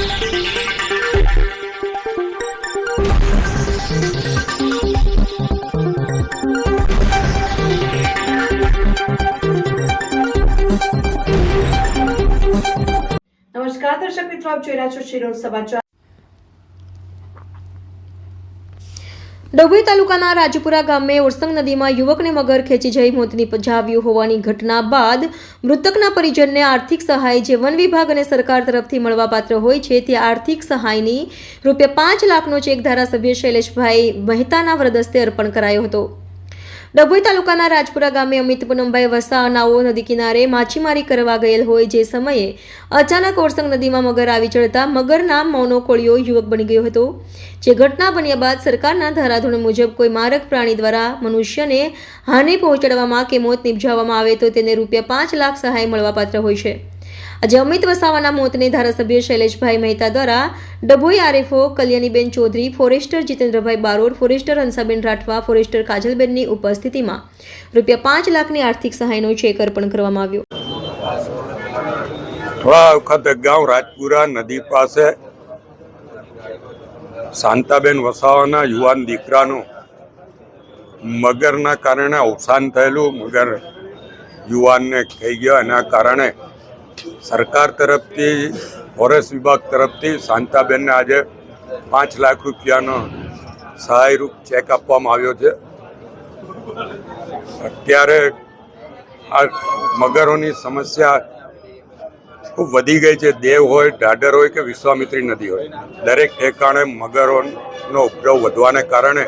નમસ્કાર દર્શક મિત્રો, આપ જોઈ રહ્યા છો શિરોડ સમાચાર। ડભોઈ તાલુકાના રાજપુરા ગામે ઓરસંગ નદીમાં યુવકને મગર ખેંચી જઈ મોત નિપજાવ્યું હોવાની ઘટના બાદ મૃતકના પરિજનને આર્થિક સહાય જે વન વિભાગ અને સરકાર તરફથી મળવાપાત્ર હોય છે તે આર્થિક સહાયની ₹5 લાખનો ચેક ધારાસભ્ય શૈલેષભાઈ મહેતાના વરદસ્તે અર્પણ કરાયો હતો। ડભોઈ તાલુકાના રાજપુરા ગામે અમિત પૂનમભાઈ વસાનાઓ નદી કિનારે માછીમારી કરવા ગયેલ હોય જે સમયે અચાનક ઓરસંગ નદીમાં મગર આવી ચડતા મગરના મોનો કોળિયો યુવક બની ગયો હતો। જે ઘટના બન્યા બાદ સરકારના ધારાધોરણ મુજબ કોઈ મારક પ્રાણી દ્વારા મનુષ્યને હાનિ પહોંચાડવામાં કે મોત નિપજાવવામાં આવે તો તેને ₹5 લાખ સહાય મળવાપાત્ર હોય છે। આજે અમિત વસાવાના મોતને ધારાસભ્ય શૈલેષભાઈ મહેતા દ્વારા Dabhoi RFO Kalyaniben Chaudhary, forester જીતેન્દ્રભાઈ Barot, forester Hansaben Rathwa, forester કાજલબેનની ઉપસ્થિતિમાં ₹5 લાખની આર્થિક સહાયનો ચેક અર્પણ કરવામાં આવ્યો। થોડા વખત ગામ રાજપુરા નદી પાસે શાંતાબેન વસાવાના યુવાન દીકરાનું મગરના કારણે અવસાન થયેલું। મગર યુવાનને ખાઈ ગયો, એના કારણે સરકાર તરફથી, ફોરેસ્ટ વિભાગ તરફથી શાંતાબેનને આજે ₹5 લાખ સહાયરૂપ ચેક આપવામાં આવ્યો છે। અત્યારે આ મગરોની સમસ્યા ખૂબ વધી ગઈ છે। દેવ હોય, ઢાઢર હોય કે વિશ્વામિત્રી નદી હોય, દરેક ઠેકાણે મગરોનો ઉપદ્રવ વધવાને કારણે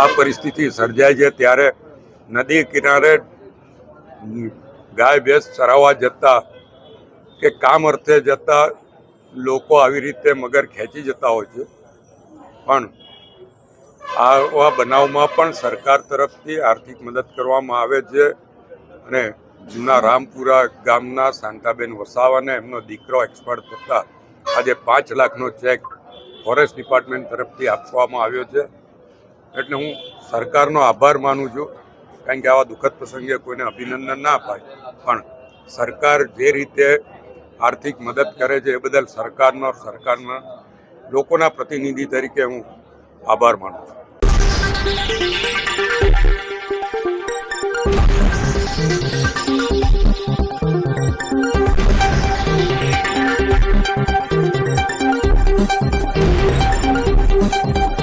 આ પરિસ્થિતિ સર્જાય છે। ત્યારે નદી કિનારે ગાય ભેંસ ચરાવવા જતા કે કામ અર્થે જતા લોકો આવી રીતે મગર ખેંચી જતા હોય છે, પણ આવા બનાવમાં પણ સરકાર તરફથી આર્થિક મદદ કરવામાં આવે છે। અને જૂના રામપુરા ગામના શાંતાબેન વસાવાને એમનો દીકરો એક્સપર્ટ થતા આજે ₹5 લાખનો ચેક ફોરેસ્ટ ડિપાર્ટમેન્ટ તરફથી આપવામાં આવ્યો છે। એટલે હું સરકારનો આભાર માનું છું, કારણ કે આવા દુઃખદ પ્રસંગે કોઈને અભિનંદન ના અપાય, પણ સરકાર જે રીતે આર્થિક મદદ કરે છે એ બદલ સરકારના લોકોના પ્રતિનિધિ તરીકે હું આભાર માનું છું।